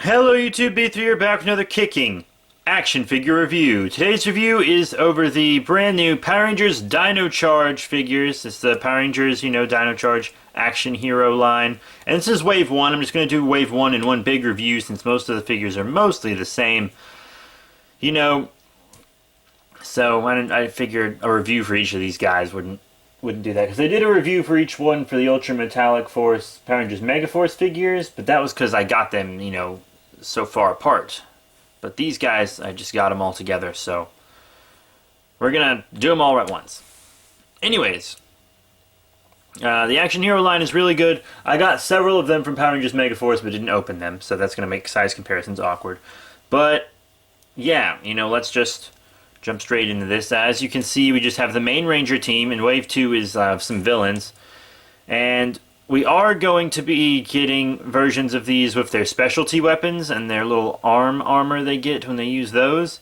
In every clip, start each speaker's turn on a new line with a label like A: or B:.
A: Hello YouTube, B3 here, back with another kicking action figure review. Today's review is over the brand new Power Rangers Dino Charge figures. It's the Power Rangers, Dino Charge action hero line. And this is Wave 1. I'm just going to do Wave 1 in one big review since most of the figures are mostly the same. So I figured a review for each of these guys wouldn't do that, because I did a review for each one for the Ultra Metallic Force Power Rangers Mega Force figures, but that was because I got them, so far apart. But these guys, I just got them all together, so we're gonna do them all at once. Anyways, the Action Hero line is really good. I got several of them from Power Rangers Mega Force, but didn't open them, so that's gonna make size comparisons awkward. But yeah, let's just jump straight into this. As you can see, we just have the main Ranger team, and Wave 2 is some villains. And we are going to be getting versions of these with their specialty weapons and their little armor they get when they use those.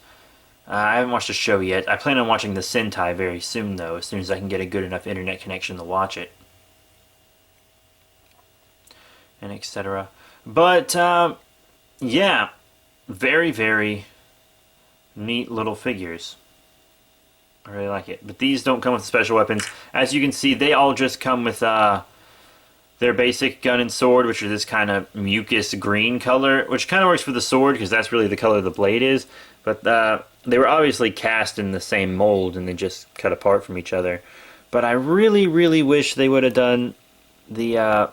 A: I haven't watched the show yet. I plan on watching the Sentai very soon, though, as soon as I can get a good enough internet connection to watch it. And etc. But, yeah. Very, very neat little figures. I really like it. But these don't come with special weapons. As you can see, they all just come with their basic gun and sword, which are this kind of mucus green color, which kind of works for the sword because that's really the color the blade is. But they were obviously cast in the same mold and they just cut apart from each other. But I really, really wish they would have done the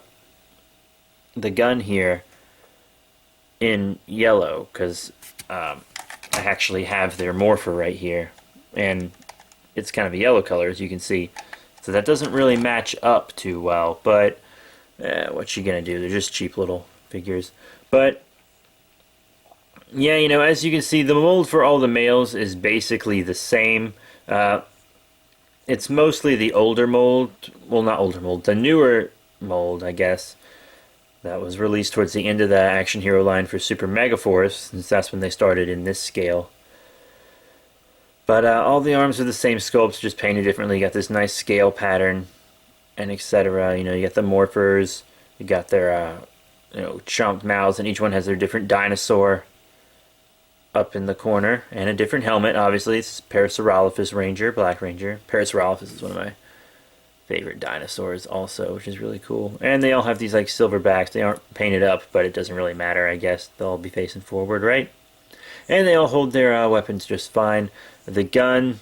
A: gun here in yellow, because I actually have their morpher right here, and it's kind of a yellow color, as you can see. So that doesn't really match up too well, but what you gonna do? They're just cheap little figures. But yeah, as you can see, the mold for all the males is basically the same. It's mostly the older mold, well, not older mold, the newer mold, I guess, that was released towards the end of the Action Hero line for Super Mega Force, since that's when they started in this scale. But all the arms are the same sculpts, just painted differently. You got this nice scale pattern, and etc. You got the morphers, you got their chomped mouths, and each one has their different dinosaur up in the corner, and a different helmet. Obviously, it's Parasaurolophus Ranger, Black Ranger. Parasaurolophus is one of my favorite dinosaurs also, which is really cool. And they all have these like silver backs. They aren't painted up, but it doesn't really matter, I guess. They'll all be facing forward, right? And they all hold their weapons just fine. The gun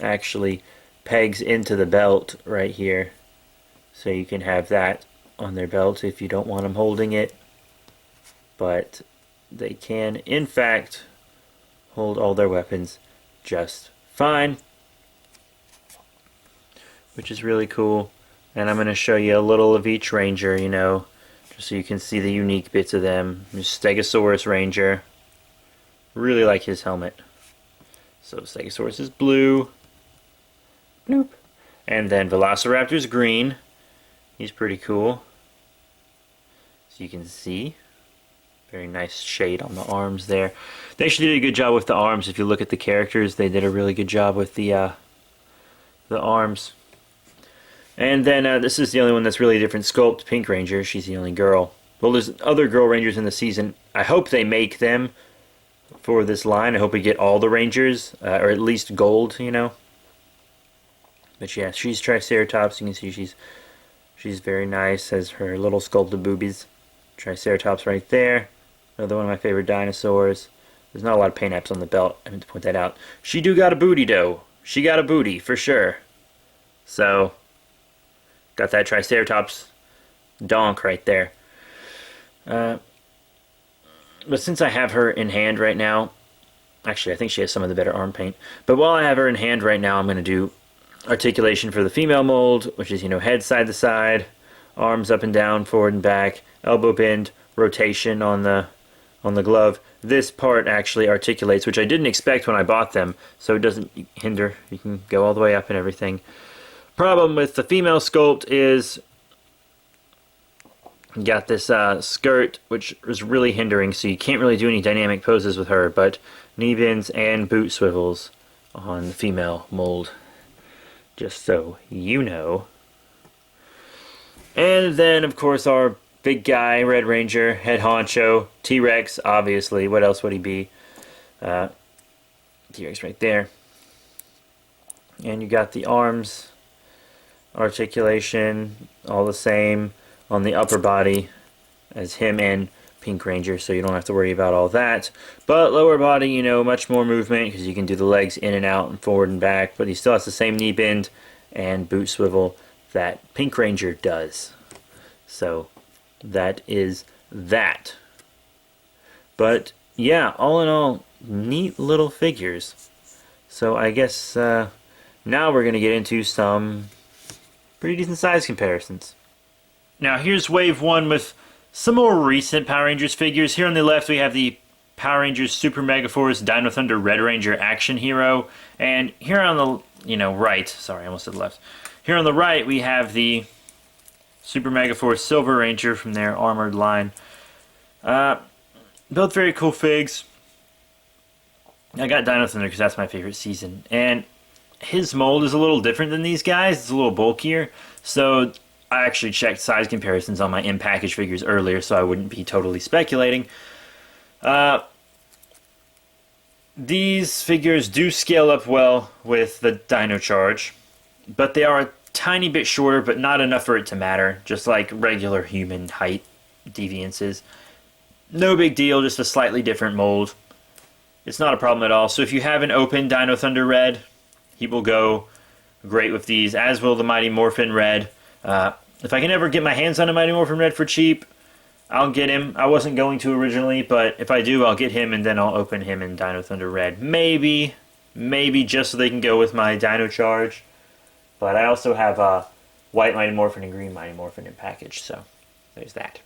A: actually pegs into the belt right here, so you can have that on their belt if you don't want them holding it. But they can, in fact, hold all their weapons just fine, which is really cool. And I'm going to show you a little of each Ranger, just so you can see the unique bits of them. There's Stegosaurus Ranger. Really like his helmet. So Stegosaurus is blue. Bloop. And then Velociraptor's green. He's pretty cool. So you can see. Very nice shade on the arms there. They actually did a good job with the arms. If you look at the characters, they did a really good job with the arms. And then this is the only one that's really a different sculpt. Pink Ranger, she's the only girl. Well, there's other girl Rangers in the season. I hope they make them for this line. I hope we get all the Rangers, or at least gold, But yeah, she's Triceratops. You can see she's very nice. Has her little sculpted boobies. Triceratops right there. Another one of my favorite dinosaurs. There's not a lot of paint apps on the belt. I meant to point that out. She do got a booty, though. She got a booty, for sure. So, got that Triceratops donk right there. But since I have her in hand right now, actually I think she has some of the better arm paint, but while I have her in hand right now, I'm going to do articulation for the female mold, which is, head side to side, arms up and down, forward and back, elbow bend, rotation on the glove. This part actually articulates, which I didn't expect when I bought them, so it doesn't hinder. You can go all the way up and everything. Problem with the female sculpt is you got this skirt, which is really hindering, so you can't really do any dynamic poses with her, but knee bends and boot swivels on the female mold, just so you know. And then, of course, our big guy, Red Ranger, head honcho, T-Rex, obviously. What else would he be? T-Rex right there. And you got the arms, articulation, all the same on the upper body as him and Pink Ranger, so you don't have to worry about all that. But lower body, you know, much more movement because you can do the legs in and out and forward and back, but he still has the same knee bend and boot swivel that Pink Ranger does. So that is that. But yeah, all in all, neat little figures. So I guess now we're going to get into some pretty decent size comparisons. Now here's Wave 1 with some more recent Power Rangers figures. Here on the left we have the Power Rangers Super Mega Force Dino Thunder Red Ranger Action Hero. And here on the right, sorry, I almost said left. Here on the right we have the Super Mega Force Silver Ranger from their armored line. Both very cool figs. I got Dino Thunder because that's my favorite season. And his mold is a little different than these guys. It's a little bulkier. So I actually checked size comparisons on my in-package figures earlier so I wouldn't be totally speculating. These figures do scale up well with the Dino Charge, but they are a tiny bit shorter, but not enough for it to matter, just like regular human height deviances. No big deal, just a slightly different mold. It's not a problem at all. So if you have an open Dino Thunder Red, he will go great with these, as will the Mighty Morphin Red. If I can ever get my hands on a Mighty Morphin Red for cheap, I'll get him. I wasn't going to originally, but if I do, I'll get him and then I'll open him in Dino Thunder Red. Maybe just so they can go with my Dino Charge. But I also have white Mighty Morphin and green Mighty Morphin in package, so there's that.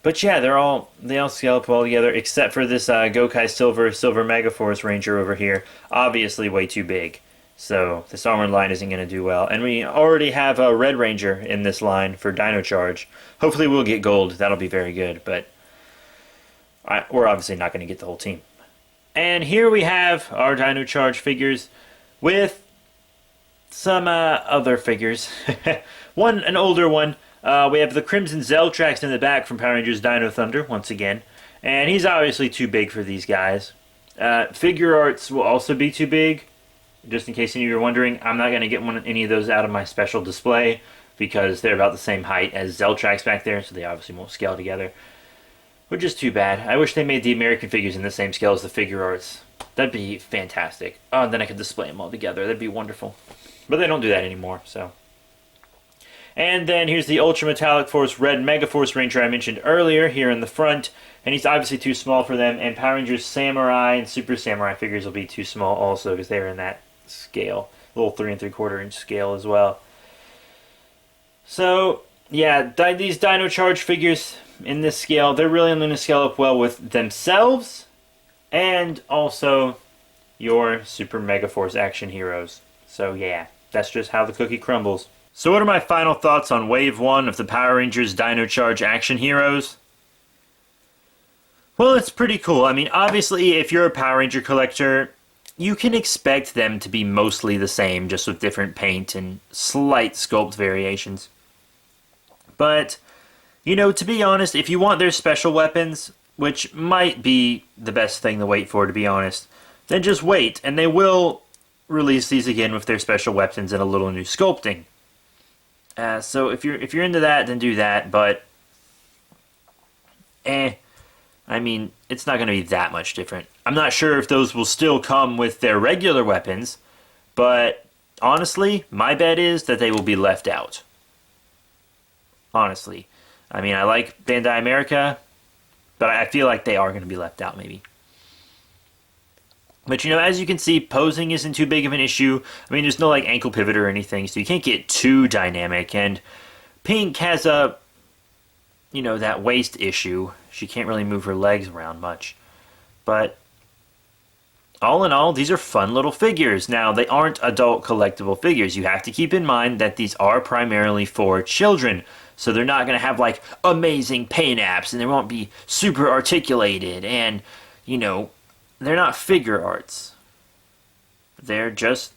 A: But yeah, they all scale up well together, except for this Gokai Silver Mega Force Ranger over here. Obviously way too big. So this armored line isn't going to do well. And we already have a Red Ranger in this line for Dino Charge. Hopefully we'll get gold. That'll be very good. But we're obviously not going to get the whole team. And here we have our Dino Charge figures with some other figures. An older one. We have the Crimson Zeltrax in the back from Power Rangers Dino Thunder, once again. And he's obviously too big for these guys. Figure arts will also be too big. Just in case any of you are wondering, I'm not going to get any of those out of my special display because they're about the same height as Zeltrax back there, so they obviously won't scale together. Which is too bad. I wish they made the American figures in the same scale as the figure arts. That'd be fantastic. Oh, and then I could display them all together. That'd be wonderful. But they don't do that anymore, so. And then here's the Ultra Metallic Force Red Mega Force Ranger I mentioned earlier here in the front. And he's obviously too small for them. And Power Rangers Samurai and Super Samurai figures will be too small also because they're in that scale. Little 3 3/4 inch scale as well. So, yeah, these Dino Charge figures in this scale, they're really only going to scale up well with themselves and also your Super Mega Force action heroes. So, yeah, that's just how the cookie crumbles. So what are my final thoughts on Wave 1 of the Power Rangers Dino Charge action heroes? Well, it's pretty cool. I mean, obviously, if you're a Power Ranger collector, you can expect them to be mostly the same, just with different paint and slight sculpt variations. But, you know, to be honest, if you want their special weapons, which might be the best thing to wait for, to be honest, then just wait, and they will release these again with their special weapons and a little new sculpting. So if you're into that, then do that. But, I mean, it's not going to be that much different. I'm not sure if those will still come with their regular weapons, but honestly, my bet is that they will be left out. Honestly, I mean, I like Bandai America, but I feel like they are going to be left out, maybe. But, you know, as you can see, posing isn't too big of an issue. I mean, there's no, like, ankle pivot or anything, so you can't get too dynamic. And Pink has that waist issue. She can't really move her legs around much. But, all in all, these are fun little figures. Now, they aren't adult collectible figures. You have to keep in mind that these are primarily for children. So they're not going to have, like, amazing paint apps, and they won't be super articulated, and, you know, they're not figure arts. They're just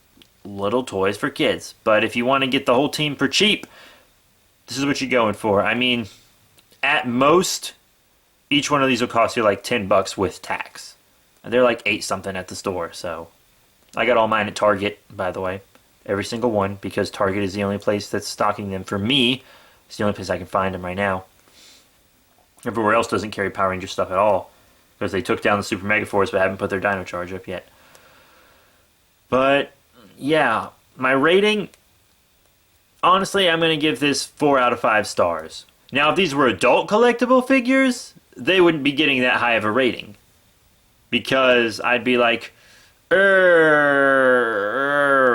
A: little toys for kids. But if you want to get the whole team for cheap, this is what you're going for. I mean, at most, each one of these will cost you like $10 with tax. They're like 8 something at the store, so I got all mine at Target, by the way. Every single one, because Target is the only place that's stocking them. For me, it's the only place I can find them right now. Everywhere else doesn't carry Power Ranger stuff at all, because they took down the Super Mega Force but haven't put their Dino Charge up yet. But, yeah, my rating, honestly, I'm going to give this 4 out of 5 stars. Now, if these were adult collectible figures, they wouldn't be getting that high of a rating. Because I'd be like,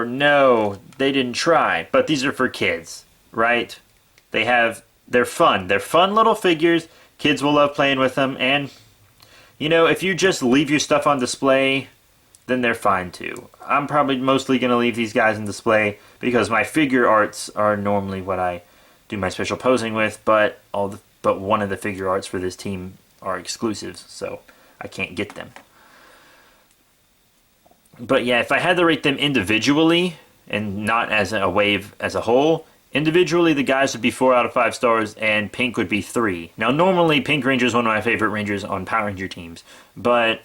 A: no, they didn't try. But these are for kids, right? They're fun. They're fun little figures. Kids will love playing with them. And, you know, if you just leave your stuff on display, then they're fine too. I'm probably mostly going to leave these guys on display because my figure arts are normally what I do my special posing with, but one of the figure arts for this team are exclusives, so I can't get them. But yeah, if I had to rate them individually and not as a wave as a whole, individually the guys would be 4 out of 5 stars and Pink would be 3. Now normally Pink Ranger is one of my favorite Rangers on Power Ranger teams, but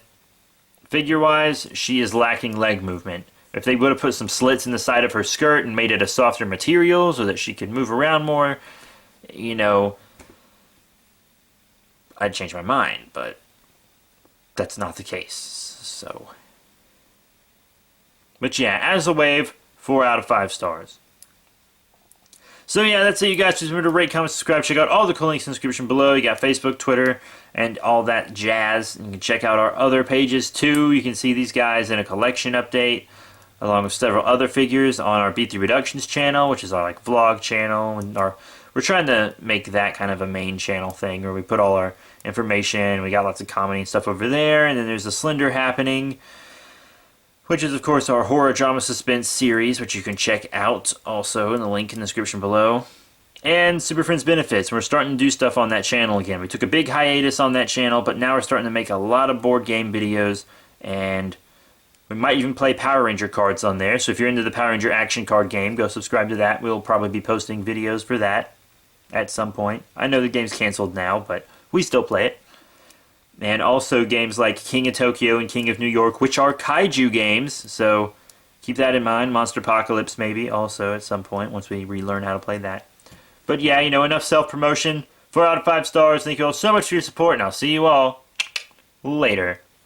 A: figure-wise, she is lacking leg movement. If they would have put some slits in the side of her skirt and made it a softer material so that she could move around more, you know, I'd change my mind, but that's not the case, so. But yeah, as a wave, 4 out of 5 stars. So yeah, that's it, you guys. Just remember to rate, comment, subscribe. Check out all the cool links in the description below. You got Facebook, Twitter, and all that jazz. And you can check out our other pages too. You can see these guys in a collection update, along with several other figures on our B3 Reductions channel, which is our like vlog channel, and we're trying to make that kind of a main channel thing where we put all our information. We got lots of comedy and stuff over there, and then there's the Slender Happening, which is, of course, our horror drama suspense series, which you can check out also in the link in the description below. And Super Friends Benefits. We're starting to do stuff on that channel again. We took a big hiatus on that channel, but now we're starting to make a lot of board game videos, and we might even play Power Ranger cards on there. So if you're into the Power Ranger action card game, go subscribe to that. We'll probably be posting videos for that at some point. I know the game's canceled now, but we still play it. And also games like King of Tokyo and King of New York, which are kaiju games, so keep that in mind. Monster Apocalypse maybe also at some point once we relearn how to play that. But yeah, you know, enough self-promotion. 4 out of 5 stars. Thank you all so much for your support, and I'll see you all later.